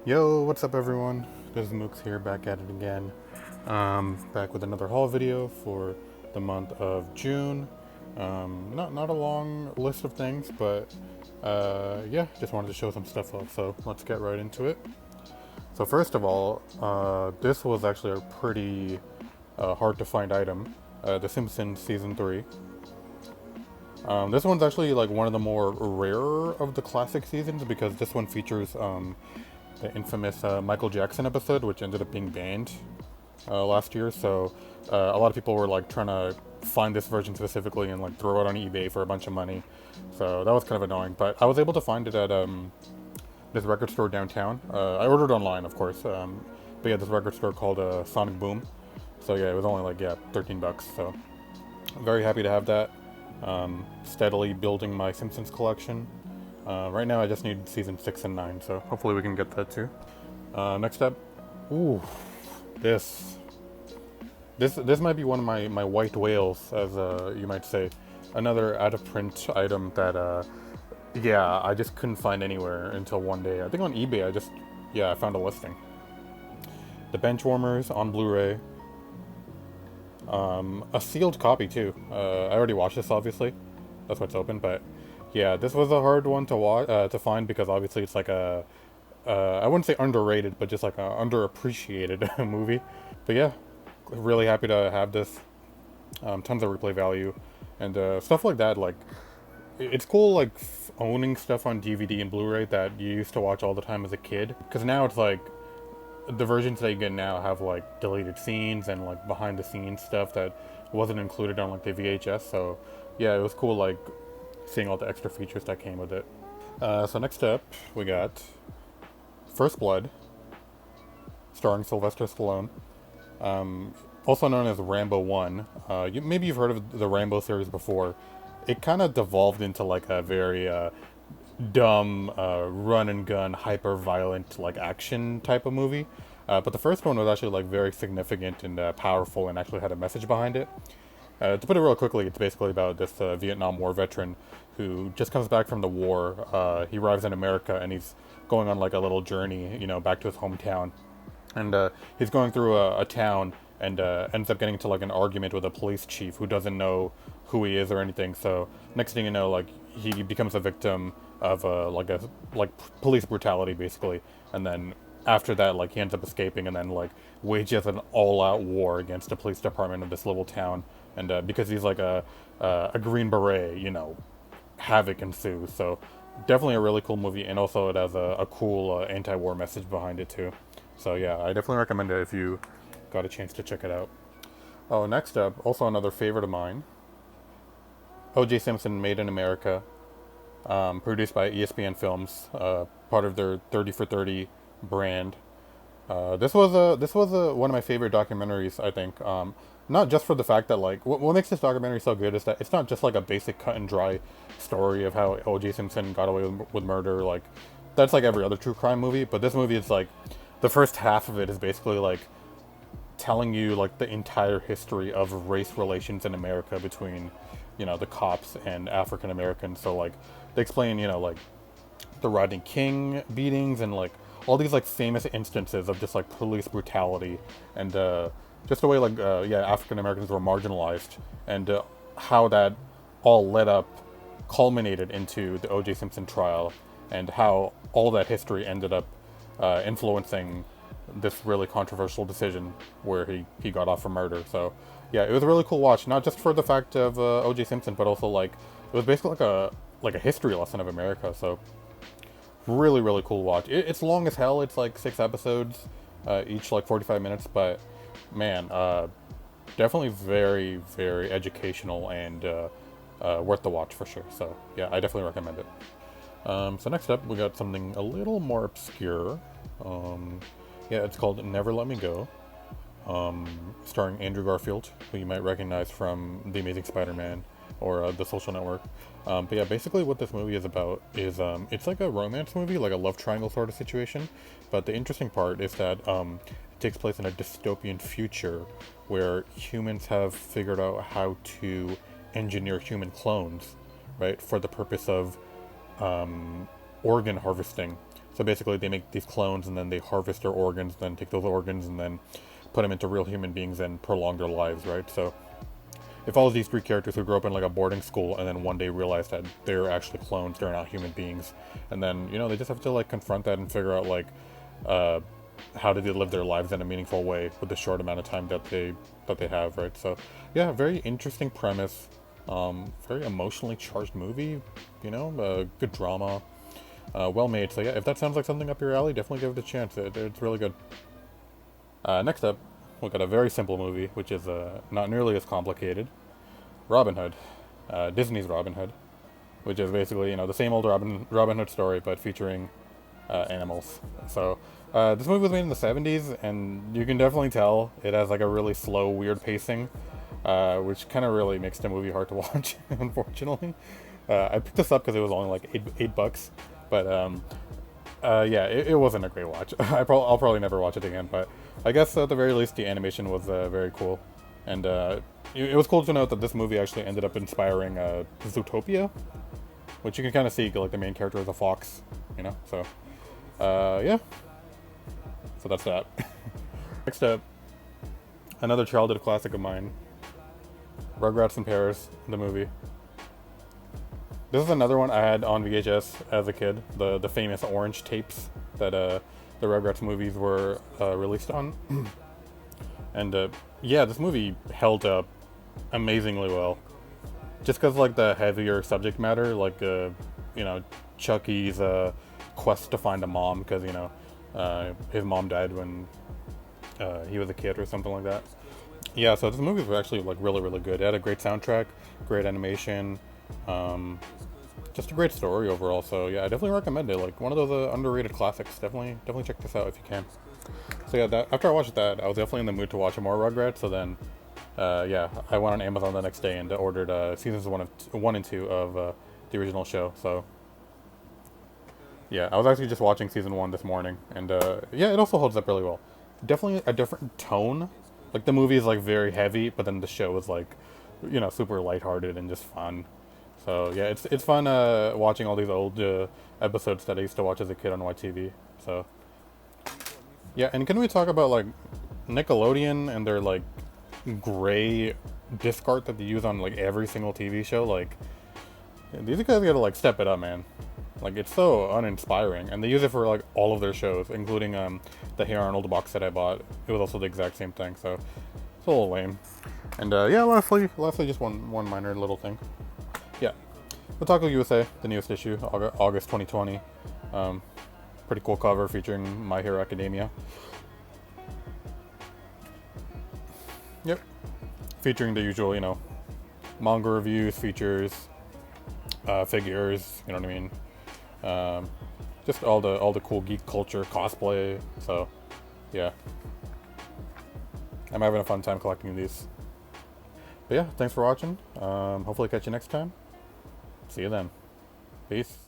Yo, what's up everyone? This is Mooks here, back at it again. Back with another haul video for the month of June. Not a long list of things, but yeah, just wanted to show some stuff off, so let's get right into it. So first of all, this was actually a pretty hard to find item. The Simpsons Season 3. This one's actually like one of the more rare of the classic seasons because this one features the infamous Michael Jackson episode, which ended up being banned last year. So a lot of people were like trying to find this version specifically and like throw it on eBay for a bunch of money. So that was kind of annoying. But I was able to find it at this record store downtown. I ordered online, of course. But yeah, this record store called Sonic Boom. So yeah, it was only like 13 bucks. So I'm very happy to have that. Steadily building my Simpsons collection. Right now I just need season 6 and 9, so hopefully we can get that too. Next up, ooh, this might be one of my white whales, as you might say. Another out-of-print item that, yeah, I just couldn't find anywhere until one day. I think on eBay I found a listing. The Benchwarmers on Blu-ray. A sealed copy too. I already watched this, obviously. That's why it's open, but yeah, this was a hard one to watch, to find because obviously it's like a, I wouldn't say underrated, but just like a underappreciated movie. But yeah, really happy to have this. Tons of replay value, and stuff like that. Like, it's cool like owning stuff on DVD and Blu-ray that you used to watch all the time as a kid. Because now it's like the versions that you get now have like deleted scenes and like behind the scenes stuff that wasn't included on like the VHS. So yeah, it was cool like seeing all the extra features that came with it. So next up, we got First Blood, starring Sylvester Stallone, also known as Rambo 1. Maybe you've heard of the Rambo series before. It kind of devolved into like a very dumb run and gun, hyper violent like action type of movie. But the first one was actually like very significant and powerful, and actually had a message behind it. To put it real quickly, it's basically about this Vietnam War veteran who just comes back from the war. He arrives in America and he's going on like a little journey, back to his hometown. And he's going through a town and ends up getting into like an argument with a police chief who doesn't know who he is or anything. So next thing you know, like he becomes a victim of like police brutality basically. And then after that, like he ends up escaping and then like wages an all-out war against the police department of this little town. And because he's like a Green Beret, havoc ensues. So definitely a really cool movie, and also it has a cool anti-war message behind it too. So yeah, I definitely recommend it if you got a chance to check it out. Oh, next up, also another favorite of mine, O.J. Simpson Made in America, produced by ESPN Films, part of their 30 for 30 brand. This was one of my favorite documentaries, I think. Not just for the fact that like what makes this documentary so good is that it's not just like a basic cut and dry story of how O.J. Simpson got away with murder. Like that's like every other true crime movie, but this movie is like the first half of it is basically like telling you like the entire history of race relations in America between the cops and African Americans. So like they explain like the Rodney King beatings and like all these like famous instances of just like police brutality and just the way like African Americans were marginalized, and how that all led up, culminated into the O.J. Simpson trial, and how all that history ended up influencing this really controversial decision where he got off for murder. So yeah, it was a really cool watch, not just for the fact of O.J. Simpson, but also like it was basically like a history lesson of America. So really, really cool watch. It's long as hell. It's like 6 episodes, each like 45 minutes. But man, definitely very, very educational and worth the watch for sure. So yeah, I definitely recommend it. So next up, we got something a little more obscure. Yeah, it's called Never Let Me Go, starring Andrew Garfield, who you might recognize from The Amazing Spider-Man or The Social Network. But yeah, basically what this movie is about is it's like a romance movie, like a love triangle sort of situation. But the interesting part is that it takes place in a dystopian future where humans have figured out how to engineer human clones, right, for the purpose of organ harvesting. So basically, they make these clones and then they harvest their organs, then take those organs and then put them into real human beings and prolong their lives, right? So it follows these three characters who grew up in like a boarding school and then one day realize that they're actually clones, they're not human beings, and then they just have to like confront that and figure out like how do they live their lives in a meaningful way with the short amount of time that they have, right? So yeah, very interesting premise, very emotionally charged movie, good drama, well made. So yeah, if that sounds like something up your alley, definitely give it a chance. It's really good. Next up, we've got a very simple movie, which is not nearly as complicated. Robin Hood, Disney's Robin Hood, which is basically the same old Robin Hood story, but featuring animals. So this movie was made in the 70s, and you can definitely tell it has like a really slow, weird pacing, which kind of really makes the movie hard to watch, unfortunately. I picked this up because it was only like $8, but yeah, it wasn't a great watch. I'll probably never watch it again, but I guess at the very least the animation was very cool, and it was cool to note that this movie actually ended up inspiring Zootopia, which you can kind of see like the main character is a fox, so yeah, so that's that. Next up, another childhood classic of mine, Rugrats in Paris, the movie. This is another one I had on VHS as a kid, the famous orange tapes that the Rugrats movies were released on. And yeah, this movie held up amazingly well. Just because like the heavier subject matter, like Chucky's quest to find a mom, because his mom died when he was a kid or something like that. Yeah, so this movie was actually like really, really good. It had a great soundtrack, great animation, just a great story overall. So yeah, I definitely recommend it. Like one of those underrated classics. Definitely check this out if you can. So yeah, after I watched that, I was definitely in the mood to watch more Rugrats. So then, yeah, I went on Amazon the next day and ordered seasons 1 and 2 of the original show. So yeah, I was actually just watching season 1 this morning, and yeah, it also holds up really well. Definitely a different tone. Like the movie is like very heavy, but then the show is like, super lighthearted and just fun. So yeah, it's fun watching all these old episodes that I used to watch as a kid on YTV. So yeah, and can we talk about like Nickelodeon and their like gray disc art that they use on like every single TV show? Like these guys gotta like step it up, man. Like it's so uninspiring, and they use it for like all of their shows, including the Hey Arnold box that I bought. It was also the exact same thing, so it's a little lame. And yeah, lastly, just one minor little thing. Yeah, Otaku USA, the newest issue, August 2020. Pretty cool cover featuring My Hero Academia. Yep, featuring the usual, manga reviews, features, figures. You know what I mean? Just all the cool geek culture, cosplay. So, yeah, I'm having a fun time collecting these. But yeah, thanks for watching. Hopefully catch you next time. See you then. Peace.